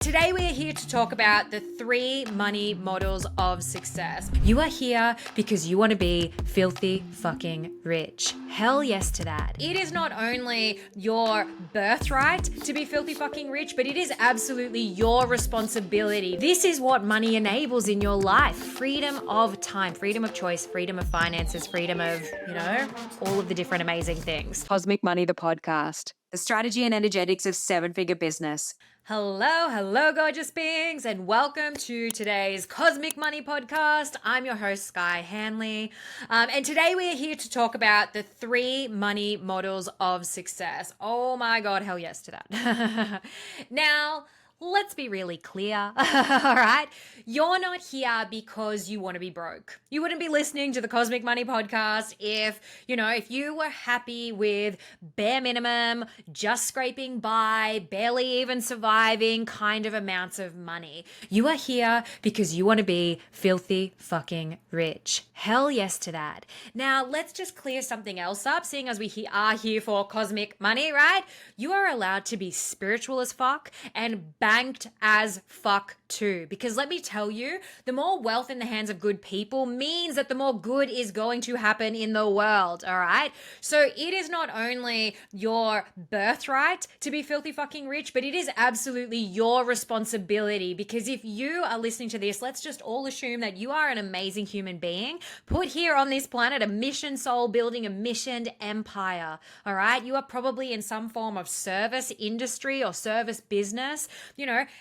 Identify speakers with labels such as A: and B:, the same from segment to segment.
A: Today we are here to talk about the 3 money models of success. You are here because you want to be filthy fucking rich. Hell yes to that. It is not only your birthright to be filthy fucking rich, but it is absolutely your responsibility. This is what money enables in your life. Freedom of time, freedom of choice, freedom of finances, freedom of, all of the different amazing things.
B: Cosmic Money, the podcast. The strategy and energetics of 7-figure business.
A: Hello, gorgeous beings, and welcome to today's Cosmic Money podcast. I'm your host, Sky Hanley, and today we are here to talk about the 3 money models of success. Oh my God, hell yes to that. Now, let's be really clear, all right? You're not here because you want to be broke. You wouldn't be listening to the Cosmic Money podcast if you were happy with bare minimum, just scraping by, barely even surviving kind of amounts of money. You are here because you want to be filthy fucking rich. Hell yes to that. Now, let's just clear something else up, seeing as we are here for Cosmic Money, right? You are allowed to be spiritual as fuck and banked as fuck too. Because let me tell you, the more wealth in the hands of good people means that the more good is going to happen in the world, all right? So it is not only your birthright to be filthy fucking rich, but it is absolutely your responsibility. Because if you are listening to this, let's just all assume that you are an amazing human being, put here on this planet, a mission soul building a missioned empire, all right? You are probably in some form of service industry or service business.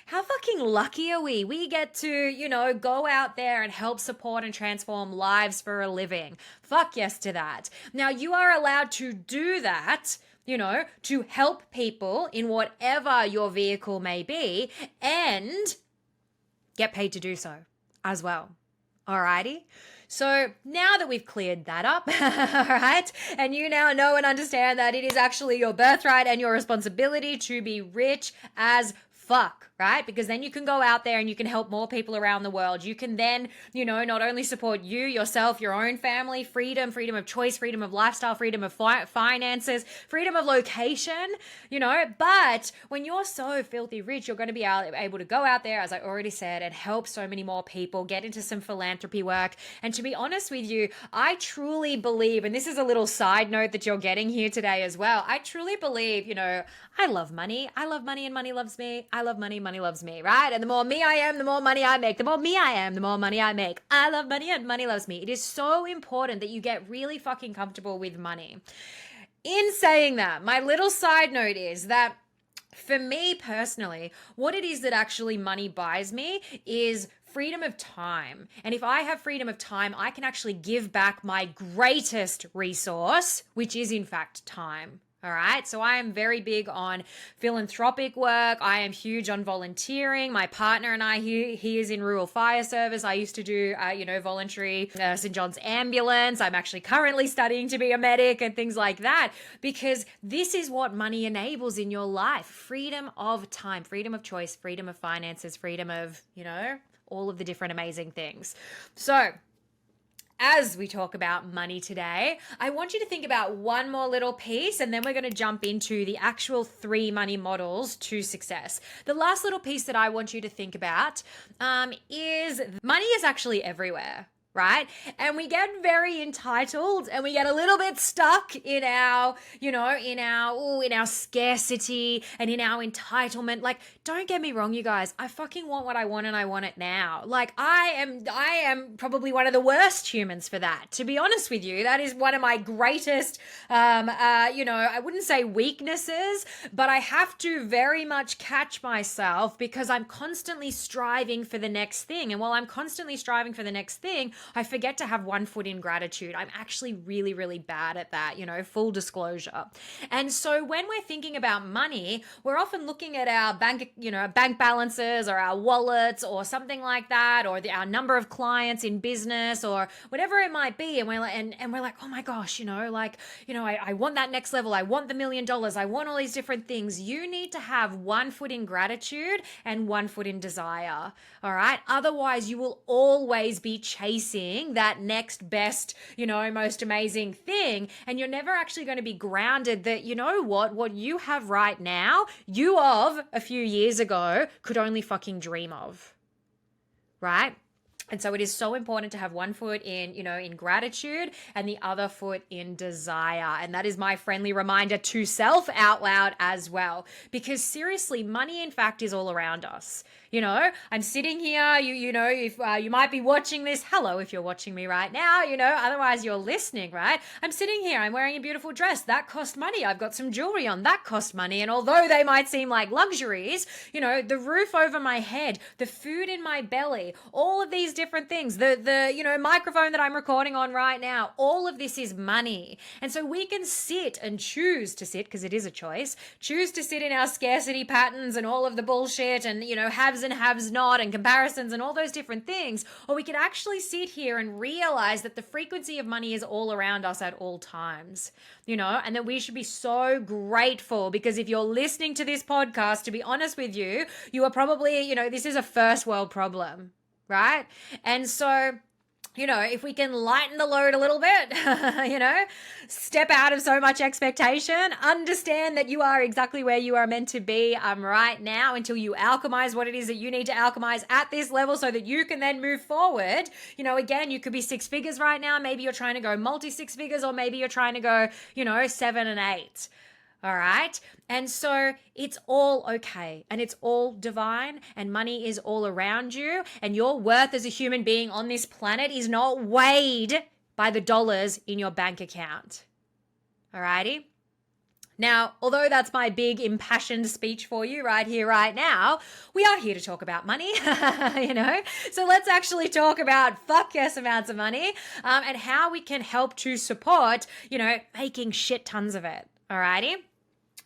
A: How fucking lucky are we? We get to, go out there and help support and transform lives for a living. Fuck yes to that. Now, you are allowed to do that, to help people in whatever your vehicle may be and get paid to do so as well. Alrighty? So now that we've cleared that up, all right, and you now know and understand that it is actually your birthright and your responsibility to be rich as fuck, right? Because then you can go out there and you can help more people around the world. You can then, not only support you, yourself, your own family, freedom of choice, freedom of lifestyle, freedom of finances, freedom of location, but when you're so filthy rich, you're going to be able to go out there, as I already said, and help so many more people, get into some philanthropy work. And to be honest with you, I truly believe, and this is a little side note that you're getting here today as well, I truly believe, I love money. I love money and money loves me. I love money, money loves me, right? And the more me I am, the more money I make. The more me I am, the more money I make. I love money and money loves me. It is so important that you get really fucking comfortable with money. In saying that, my little side note is that for me personally, what it is that actually money buys me is freedom of time. And if I have freedom of time, I can actually give back my greatest resource, which is in fact time. All right. So I am very big on philanthropic work. I am huge on volunteering. My partner and I, he is in rural fire service. I used to do, voluntary St. John's ambulance. I'm actually currently studying to be a medic and things like that, because this is what money enables in your life. Freedom of time, freedom of choice, freedom of finances, freedom of, all of the different amazing things. So as we talk about money today, I want you to think about one more little piece, and then we're going to jump into the actual 3 money models to success. The last little piece that I want you to think about is money is actually everywhere. Right? And we get very entitled and we get a little bit stuck in our, in our scarcity and in our entitlement. Like, don't get me wrong, you guys. I fucking want what I want and I want it now. Like, I am probably one of the worst humans for that. To be honest with you, that is one of my greatest, I wouldn't say weaknesses, but I have to very much catch myself because I'm constantly striving for the next thing. And while I'm constantly striving for the next thing, I forget to have one foot in gratitude. I'm actually really, really bad at that, full disclosure. And so when we're thinking about money, we're often looking at our bank balances or our wallets or something like that, or our number of clients in business or whatever it might be. And we're like, oh my gosh, I want that next level. I want the $1 million. I want all these different things. You need to have one foot in gratitude and one foot in desire. All right. Otherwise you will always be chasing chasing that next best, most amazing thing. And you're never actually going to be grounded that, what you have right now, you of a few years ago could only fucking dream of. Right? And so it is so important to have one foot in, in gratitude and the other foot in desire. And that is my friendly reminder to self out loud as well. Because seriously, money in fact is all around us. I'm sitting here, if you might be watching this, hello, if you're watching me right now, otherwise you're listening, right? I'm sitting here, I'm wearing a beautiful dress. That cost money. I've got some jewelry on. That cost money. And although they might seem like luxuries, the roof over my head, the food in my belly, all of these different things, the microphone that I'm recording on right now, all of this is money. And so we can sit and choose to sit, because it is a choice, choose to sit in our scarcity patterns and all of the bullshit and, haves and haves not and comparisons and all those different things. Or we could actually sit here and realize that the frequency of money is all around us at all times, and that we should be so grateful, because if you're listening to this podcast, to be honest with you, you are probably, this is a first world problem. Right? And so, if we can lighten the load a little bit, step out of so much expectation, understand that you are exactly where you are meant to be right now until you alchemize what it is that you need to alchemize at this level so that you can then move forward. Again, you could be 6 figures right now. Maybe you're trying to go multi 6 figures, or maybe you're trying to go, 7 and 8. All right. And so it's all okay, and it's all divine, and money is all around you, and your worth as a human being on this planet is not weighed by the dollars in your bank account. All righty. Now, although that's my big impassioned speech for you right here, right now, we are here to talk about money, So let's actually talk about fuck yes amounts of money and how we can help to support, making shit tons of it. All righty.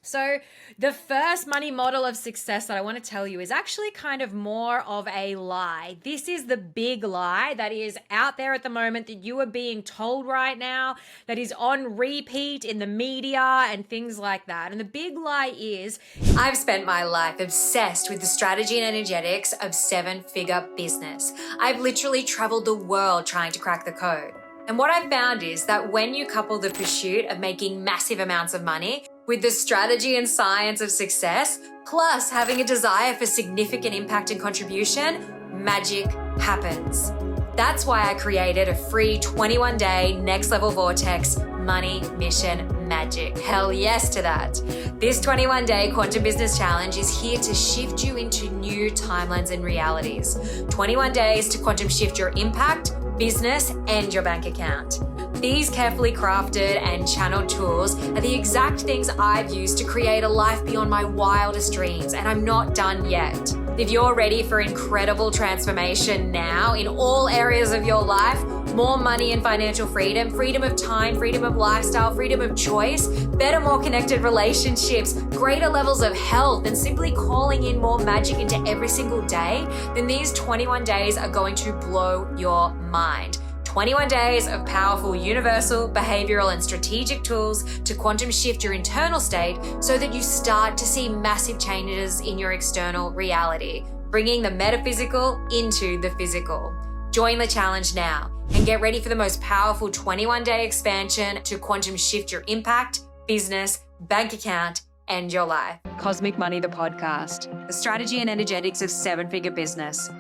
A: So the first money model of success that I want to tell you is actually kind of more of a lie. This is the big lie that is out there at the moment that you are being told right now, that is on repeat in the media and things like that. And the big lie is, I've spent my life obsessed with the strategy and energetics of 7-figure business. I've literally traveled the world trying to crack the code. And what I've found is that when you couple the pursuit of making massive amounts of money with the strategy and science of success, plus having a desire for significant impact and contribution, magic happens. That's why I created a free 21-day next level vortex money mission magic. Hell yes to that. This 21-day quantum business challenge is here to shift you into new timelines and realities. 21 days to quantum shift your impact, business, and your bank account. These carefully crafted and channeled tools are the exact things I've used to create a life beyond my wildest dreams, and I'm not done yet. If you're ready for incredible transformation now in all areas of your life, more money and financial freedom, freedom of time, freedom of lifestyle, freedom of choice, better, more connected relationships, greater levels of health, and simply calling in more magic into every single day, then these 21 days are going to blow your mind. 21 days of powerful universal, behavioral, and strategic tools to quantum shift your internal state so that you start to see massive changes in your external reality, bringing the metaphysical into the physical. Join the challenge now and get ready for the most powerful 21-day expansion to quantum shift your impact, business, bank account, and your life.
B: Cosmic Money, the podcast, the strategy and energetics of 7-figure business.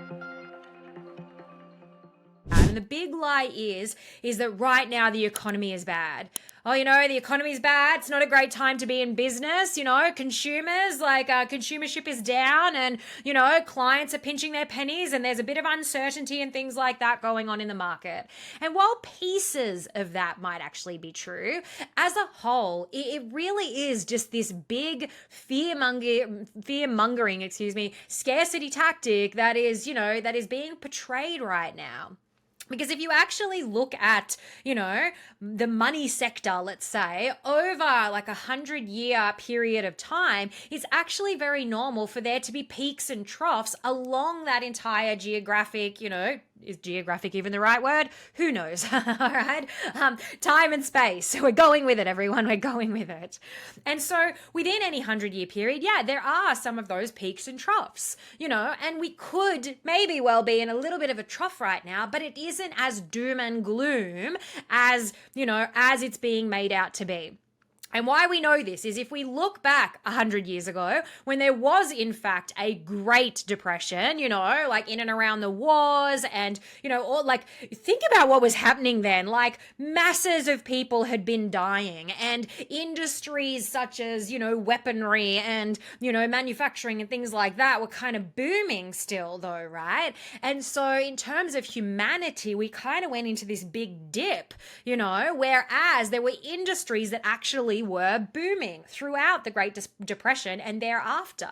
A: And the big lie is that right now the economy is bad. Oh, the economy is bad. It's not a great time to be in business. Consumers, consumership is down, and, clients are pinching their pennies, and there's a bit of uncertainty and things like that going on in the market. And while pieces of that might actually be true, as a whole, it really is just this big fear-mongering, scarcity tactic that is being portrayed right now. Because if you actually look at, the money sector, let's say, over like 100-year period of time, it's actually very normal for there to be peaks and troughs along that entire geographic, is geographic even the right word? Who knows? All right. Time and space. We're going with it, everyone. We're going with it. And so within any 100-year period, yeah, there are some of those peaks and troughs, and we could maybe well be in a little bit of a trough right now, but it isn't as doom and gloom as, as it's being made out to be. And why we know this is if we look back 100 years ago, when there was, in fact, a Great Depression, like in and around the wars and, think about what was happening then. Like masses of people had been dying and industries such as, weaponry and, manufacturing and things like that were kind of booming still though, right? And so in terms of humanity, we kind of went into this big dip, whereas there were industries that actually were booming throughout the Great Depression and thereafter.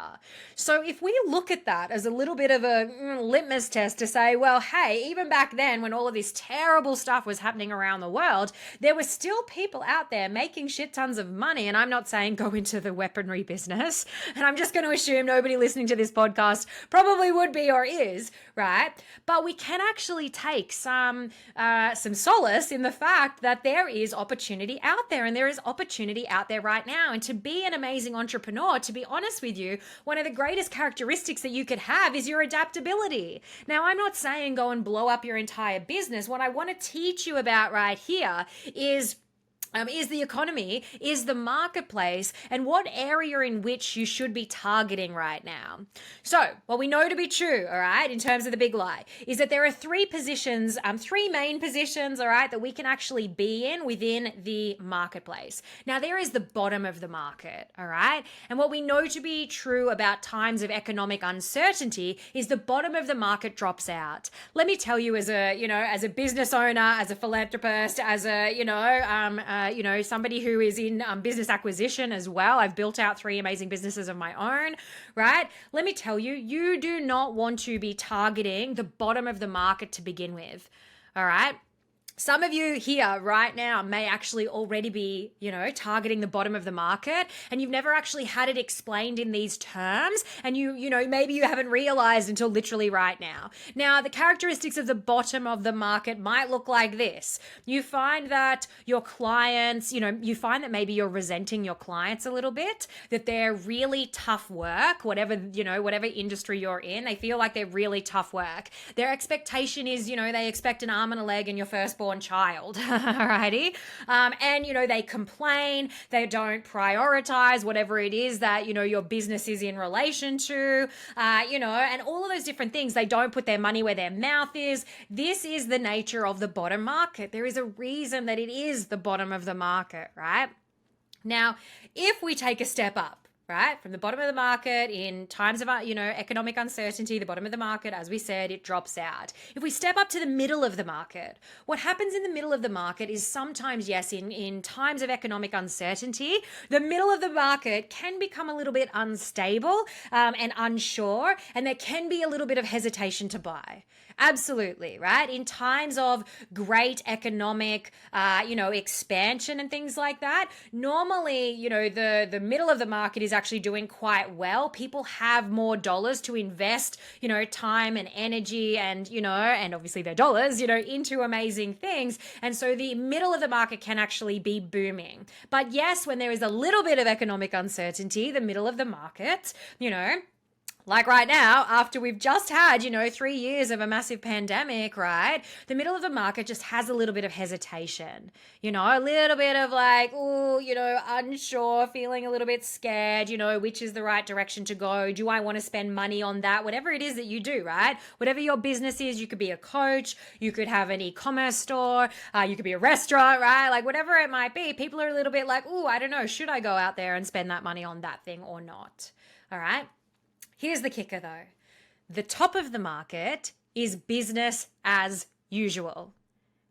A: So if we look at that as a little bit of a litmus test to say, well, hey, even back then when all of this terrible stuff was happening around the world, there were still people out there making shit tons of money. And I'm not saying go into the weaponry business. And I'm just going to assume nobody listening to this podcast probably would be or is, right? But we can actually take some solace in the fact that there is opportunity out there, and there is opportunity out there right now. And to be an amazing entrepreneur, to be honest with you, one of the greatest characteristics that you could have is your adaptability. Now, I'm not saying go and blow up your entire business. What I want to teach you about right here is the economy, is the marketplace, and what area in which you should be targeting right now. So what we know to be true, all right, in terms of the big lie, is that there are three main positions, all right, that we can actually be in within the marketplace. Now, there is the bottom of the market, all right? And what we know to be true about times of economic uncertainty is the bottom of the market drops out. Let me tell you, as a business owner, as a philanthropist, as somebody who is in business acquisition as well. I've built out 3 amazing businesses of my own, right? Let me tell you, you do not want to be targeting the bottom of the market to begin with, all right? Some of you here right now may actually already be, targeting the bottom of the market, and you've never actually had it explained in these terms, and maybe you haven't realized until literally right now. Now, the characteristics of the bottom of the market might look like this. You find that your clients, you find that maybe you're resenting your clients a little bit, that they're really tough work, whatever industry you're in, they feel like they're really tough work. Their expectation is, they expect an arm and a leg in your firstborn child, alrighty? And, they complain, they don't prioritize whatever it is that, your business is in relation to, and all of those different things. They don't put their money where their mouth is. This is the nature of the bottom market. There is a reason that it is the bottom of the market, right? Now, if we take a step up, right, from the bottom of the market in times of, economic uncertainty, the bottom of the market, as we said, it drops out. If we step up to the middle of the market, what happens in the middle of the market is sometimes, yes, in times of economic uncertainty, the middle of the market can become a little bit unstable and unsure, and there can be a little bit of hesitation to buy. Absolutely, right? In times of great economic, expansion and things like that, normally, the middle of the market is actually doing quite well. People have more dollars to invest, time and energy and, and obviously their dollars, into amazing things. And so the middle of the market can actually be booming. But yes, when there is a little bit of economic uncertainty, the middle of the market, like right now, after we've just had, 3 years of a massive pandemic, right? The middle of the market just has a little bit of hesitation, a little bit of like, unsure, feeling a little bit scared, which is the right direction to go. Do I want to spend money on that? Whatever it is that you do, right? Whatever your business is, you could be a coach, you could have an e-commerce store, you could be a restaurant, right? Like whatever it might be, people are a little bit like, I don't know, should I go out there and spend that money on that thing or not? All right. Here's the kicker though. The top of the market is business as usual.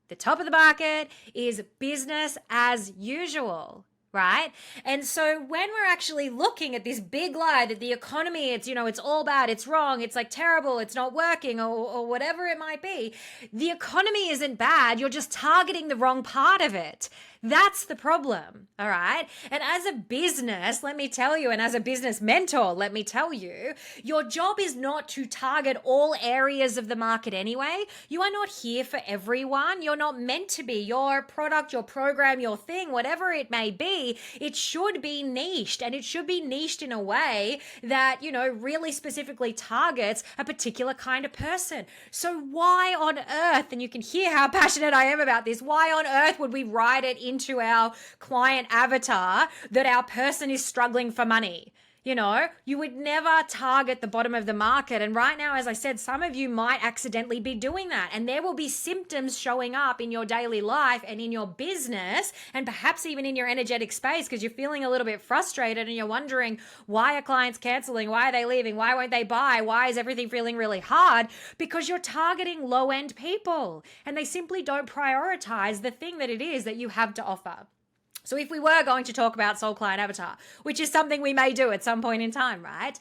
A: The top of the market is business as usual, right? And so when we're actually looking at this big lie that the economy, it's all bad, it's wrong, it's like terrible, it's not working, or whatever it might be, the economy isn't bad. You're just targeting the wrong part of it. That's the problem, all right? And as a business, let me tell you, and as a business mentor, let me tell you, your job is not to target all areas of the market anyway. You are not here for everyone. You're not meant to be. Your product, your program, your thing, whatever it may be, it should be niched, and it should be niched in a way that, really specifically targets a particular kind of person. So why on earth, and you can hear how passionate I am about this, why on earth would we write it into our client avatar that our person is struggling for money? You would never target the bottom of the market. And right now, as I said, some of you might accidentally be doing that. And there will be symptoms showing up in your daily life and in your business, and perhaps even in your energetic space, because you're feeling a little bit frustrated and you're wondering, why are clients canceling? Why are they leaving? Why won't they buy? Why is everything feeling really hard? Because you're targeting low-end people, and they simply don't prioritize the thing that it is that you have to offer. So if we were going to talk about soul client avatar, which is something we may do at some point in time, right?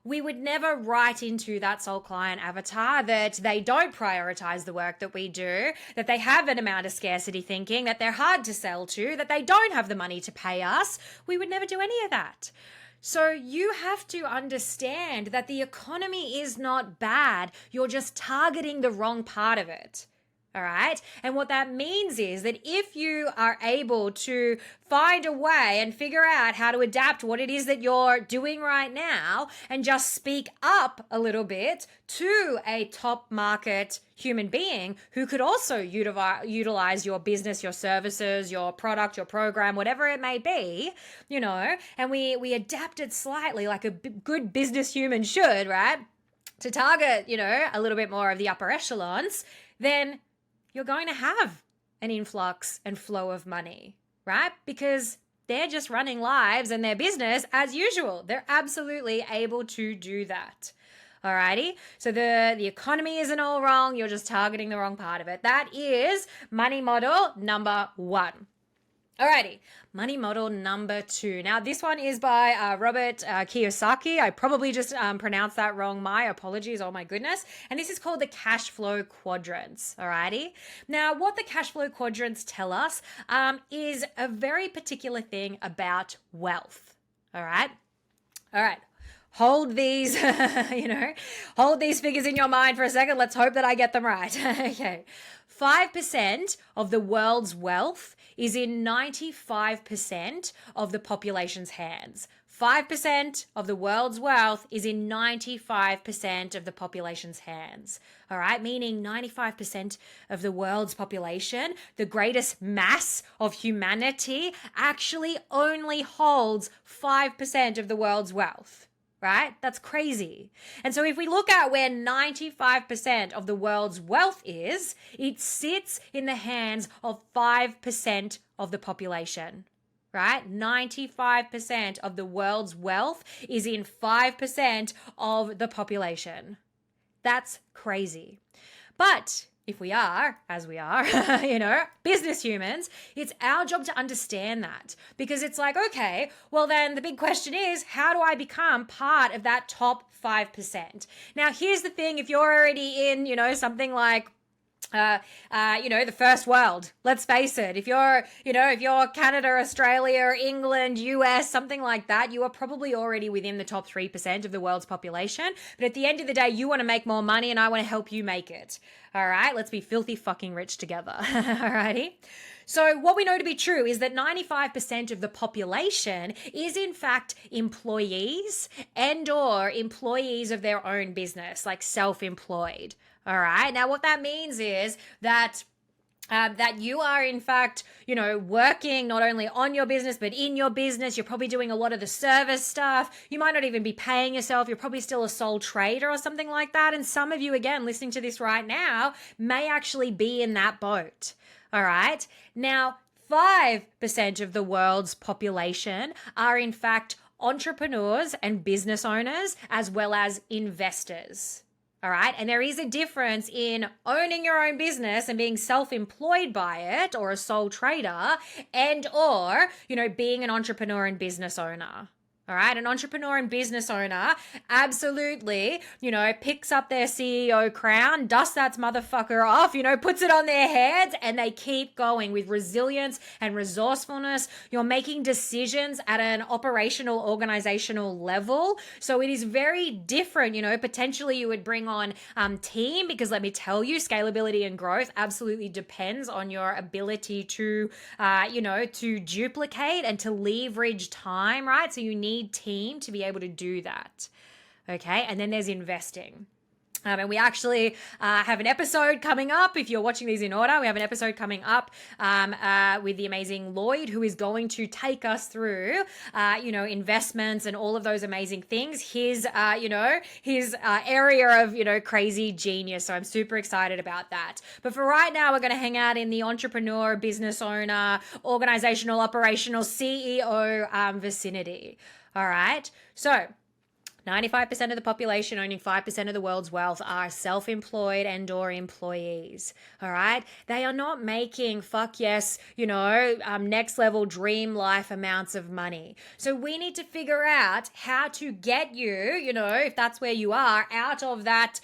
A: We would never write into that soul client avatar that they don't prioritize the work that we do, that they have an amount of scarcity thinking, that they're hard to sell to, that they don't have the money to pay us. We would never do any of that. So you have to understand that the economy is not bad. You're just targeting the wrong part of it. All right. And what that means is that if you are able to find a way and figure out how to adapt what it is that you're doing right now and just speak up a little bit to a top market human being who could also utilize your business, your services, your product, your program, whatever it may be, and we adapt it slightly like a good business human should, right? To target, a little bit more of the upper echelons, then you're going to have an influx and flow of money, right? Because they're just running lives and their business as usual. They're absolutely able to do that. Alrighty, so the economy isn't all wrong. You're just targeting the wrong part of it. That is money model number 1. Alrighty, money model number 2. Now, this one is by Robert Kiyosaki. I probably just pronounced that wrong. My apologies. Oh, my goodness. And this is called the cash flow quadrants. Alrighty. Now, what the cash flow quadrants tell us is a very particular thing about wealth. All right. Hold these, hold these figures in your mind for a second. Let's hope that I get them right. Okay. 5% of the world's wealth is in 95% of the population's hands. 5% of the world's wealth is in 95% of the population's hands. All right, meaning 95% of the world's population, the greatest mass of humanity, actually only holds 5% of the world's wealth. Right? That's crazy. And so if we look at where 95% of the world's wealth is, it sits in the hands of 5% of the population. Right? 95% of the world's wealth is in 5% of the population. That's crazy. But if we are, as we are, business humans, it's our job to understand that, because it's like, okay, well then the big question is, how do I become part of that top 5%? Now, here's the thing. If you're already in, something like the first world, let's face it, if you're Canada, Australia, England, US, something like that, you are probably already within the top 3% of the world's population. But at the end of the day, you want to make more money and I want to help you make it. All right, let's be filthy fucking rich together. Alrighty. So what we know to be true is that 95% of the population is in fact employees and or employees of their own business, like self-employed. All right. Now, what that means is that you are, in fact, working not only on your business, but in your business. You're probably doing a lot of the service stuff. You might not even be paying yourself. You're probably still a sole trader or something like that. And some of you, again, listening to this right now, may actually be in that boat. All right. Now, 5% of the world's population are, in fact, entrepreneurs and business owners, as well as investors. All right. And there is a difference in owning your own business and being self-employed by it, or a sole trader, and or, being an entrepreneur and business owner. All right. An entrepreneur and business owner absolutely, picks up their CEO crown, dusts that motherfucker off, puts it on their heads, and they keep going with resilience and resourcefulness. You're making decisions at an operational, organizational level. So it is very different. Potentially you would bring on team, because let me tell you, scalability and growth absolutely depends on your ability to, to duplicate and to leverage time, right? So you need team to be able to do that. Okay. And then there's investing. And we actually have an episode coming up. If you're watching these in order, we have an episode coming up with the amazing Lloyd, who is going to take us through, investments and all of those amazing things. His area of, crazy genius. So I'm super excited about that. But for right now, we're going to hang out in the entrepreneur, business owner, organizational, operational, CEO vicinity. All right. So 95% of the population owning 5% of the world's wealth are self-employed and or employees. All right. They are not making next level dream life amounts of money. So we need to figure out how to get you, if that's where you are, out of that,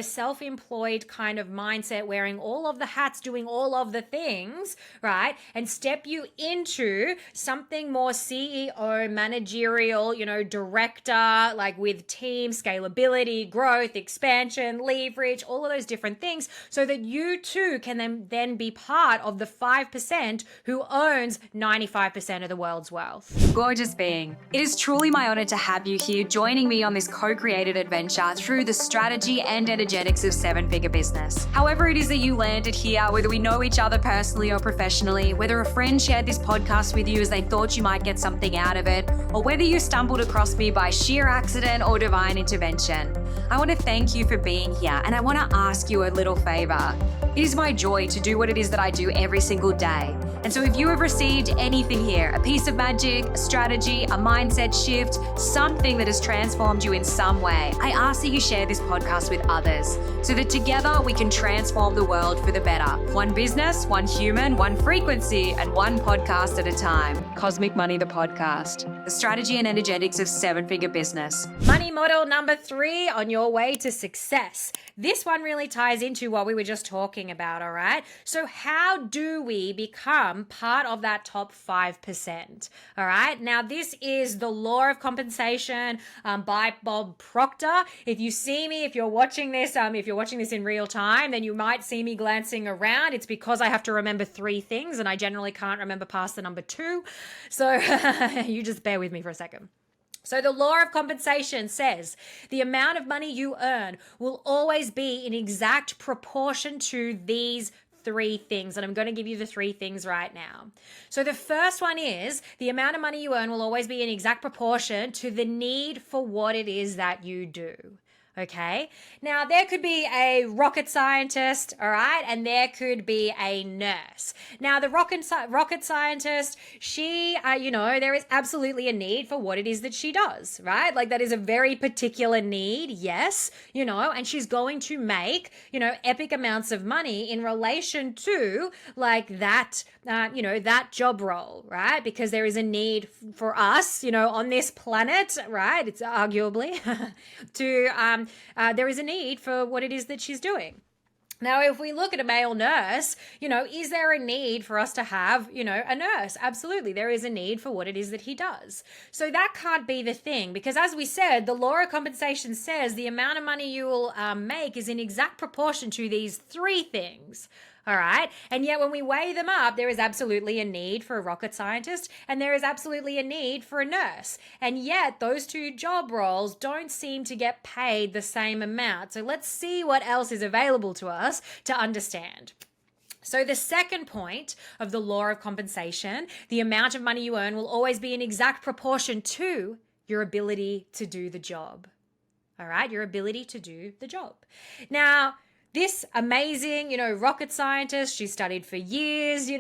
A: self-employed kind of mindset, wearing all of the hats, doing all of the things, right? And step you into something more CEO, managerial, director, like with team, scalability, growth, expansion, leverage, all of those different things, so that you too can then be part of the 5% who owns 95% of the world's wealth.
B: Gorgeous being. It is truly my honor to have you here joining me on this co-created adventure through the strategy and energetics of seven-figure business. However it is that you landed here, whether we know each other personally or professionally, whether a friend shared this podcast with you as they thought you might get something out of it, or whether you stumbled across me by sheer accident or divine intervention, I want to thank you for being here, and I want to ask you a little favor. It is my joy to do what it is that I do every single day. And so if you have received anything here, a piece of magic, a strategy, a mindset shift, something that has transformed you in some way, I ask that you share this podcast with others so that together we can transform the world for the better. One business, one human, one frequency, and one podcast at a time. Cosmic Money, the podcast. The strategy and energetics of seven-figure business.
A: Money model number 3 on your way to success. This one really ties into what we were just talking about, all right? So how do we become part of that top 5%? All right? Now, this is the law of compensation by Bob Proctor. If you see me, if you're watching this in real time, then you might see me glancing around. It's because I have to remember 3 things, and I generally can't remember past the number 2. So you just bear with me for a second. So the law of compensation says the amount of money you earn will always be in exact proportion to these 3 things. And I'm going to give you the 3 things right now. So the first one is the amount of money you earn will always be in exact proportion to the need for what it is that you do. Okay. Now there could be a rocket scientist, all right, and there could be a nurse. Now the rocket scientist, she, there is absolutely a need for what it is that she does, right? Like that is a very particular need, yes, and she's going to make, epic amounts of money in relation to like that, that job role, right? Because there is a need for us, on this planet, right? It's arguably to, there is a need for what it is that she's doing. Now, if we look at a male nurse, is there a need for us to have, a nurse? Absolutely. There is a need for what it is that he does. So that can't be the thing, because as we said, the law of compensation says the amount of money you will make is in exact proportion to these 3 things. All right. And yet when we weigh them up, there is absolutely a need for a rocket scientist and there is absolutely a need for a nurse. And yet those 2 job roles don't seem to get paid the same amount. So let's see what else is available to us to understand. So the second point of the law of compensation, the amount of money you earn will always be in exact proportion to your ability to do the job. All right. Your ability to do the job. Now, this amazing, rocket scientist, she studied for years,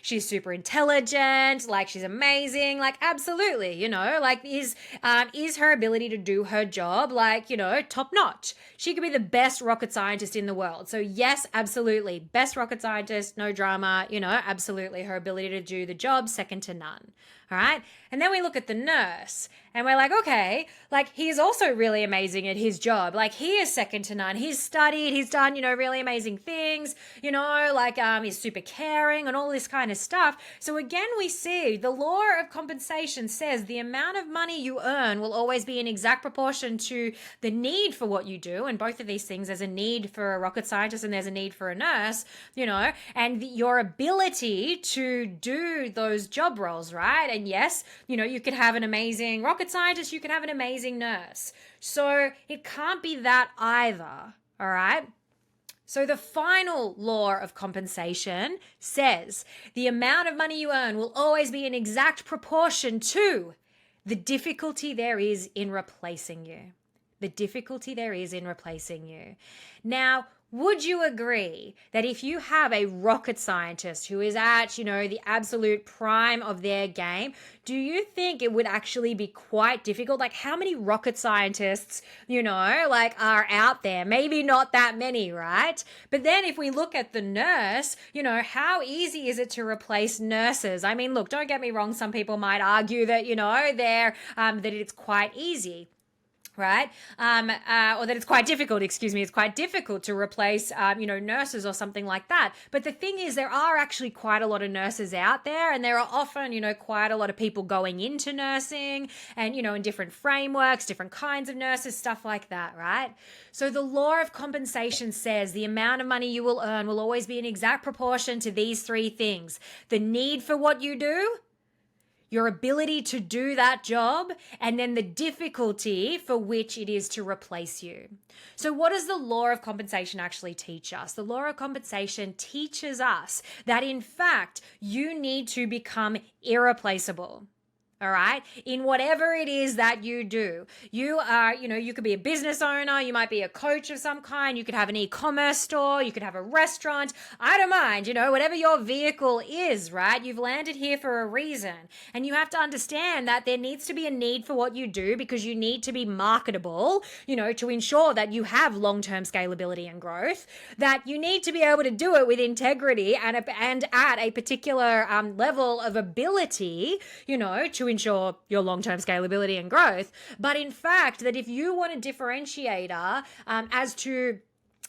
A: she's super intelligent, like she's amazing, like absolutely, like is her ability to do her job like, top notch. She could be the best rocket scientist in the world. So yes, absolutely. Best rocket scientist, no drama, absolutely. Her ability to do the job, second to none. All right. And then we look at the nurse and we're like, okay, like he's also really amazing at his job. Like he is second to none. He's studied, he's done, really amazing things, he's super caring and all this kind of stuff. So again, we see the law of compensation says the amount of money you earn will always be in exact proportion to the need for what you do. And both of these things, there's a need for a rocket scientist and there's a need for a nurse, and your ability to do those job roles, right? And yes, you could have an amazing rocket scientist, you could have an amazing nurse. So it can't be that either, all right? So the final law of compensation says the amount of money you earn will always be in exact proportion to the difficulty there is in replacing you. The difficulty there is in replacing you. Now, would you agree that if you have a rocket scientist who is at, the absolute prime of their game, do you think it would actually be quite difficult? Like how many rocket scientists, are out there? Maybe not that many, right? But then if we look at the nurse, how easy is it to replace nurses? I mean, look, don't get me wrong. Some people might argue that, that it's quite easy. Right? Or that it's quite difficult, it's quite difficult to replace, nurses or something like that. But the thing is, there are actually quite a lot of nurses out there, and there are often, quite a lot of people going into nursing and, in different frameworks, different kinds of nurses, stuff like that, right? So the law of compensation says the amount of money you will earn will always be in exact proportion to these three things: the need for what you do, your ability to do that job, and then the difficulty for which it is to replace you. So what does the law of compensation actually teach us? The law of compensation teaches us that in fact, you need to become irreplaceable. All right. In whatever it is that you do, you are, you could be a business owner. You might be a coach of some kind. You could have an e-commerce store. You could have a restaurant. I don't mind, whatever your vehicle is, right? You've landed here for a reason. And you have to understand that there needs to be a need for what you do because you need to be marketable, to ensure that you have long-term scalability and growth, that you need to be able to do it with integrity and at a particular level of ability, to ensure your long-term scalability and growth. But in fact, that if you want a differentiator as to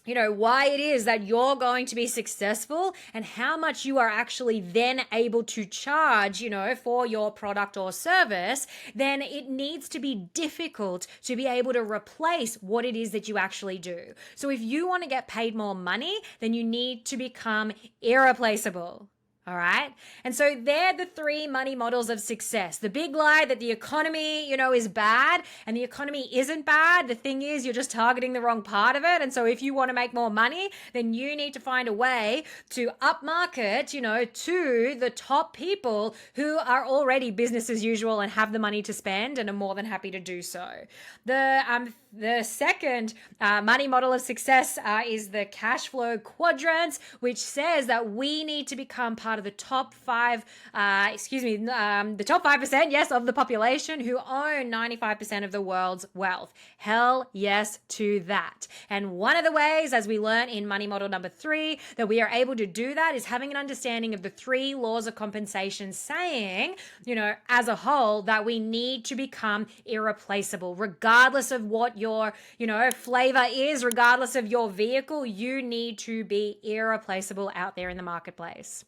A: why it is that you're going to be successful and how much you are actually then able to charge, for your product or service, then it needs to be difficult to be able to replace what it is that you actually do. So if you want to get paid more money, then you need to become irreplaceable. All right. And so they're the three money models of success. The big lie that the economy, is bad, and the economy isn't bad. The thing is, you're just targeting the wrong part of it. And so if you want to make more money, then you need to find a way to upmarket, to the top people who are already business as usual and have the money to spend and are more than happy to do so. The second money model of success is the cash flow quadrants, which says that we need to become part of the top 5%, yes, of the population who own 95% of the world's wealth. Hell yes to that. And one of the ways, as we learn in money model number 3, that we are able to do that is having an understanding of the 3 laws of compensation saying, as a whole, that we need to become irreplaceable, regardless of what your, flavor is, regardless of your vehicle, you need to be irreplaceable out there in the marketplace.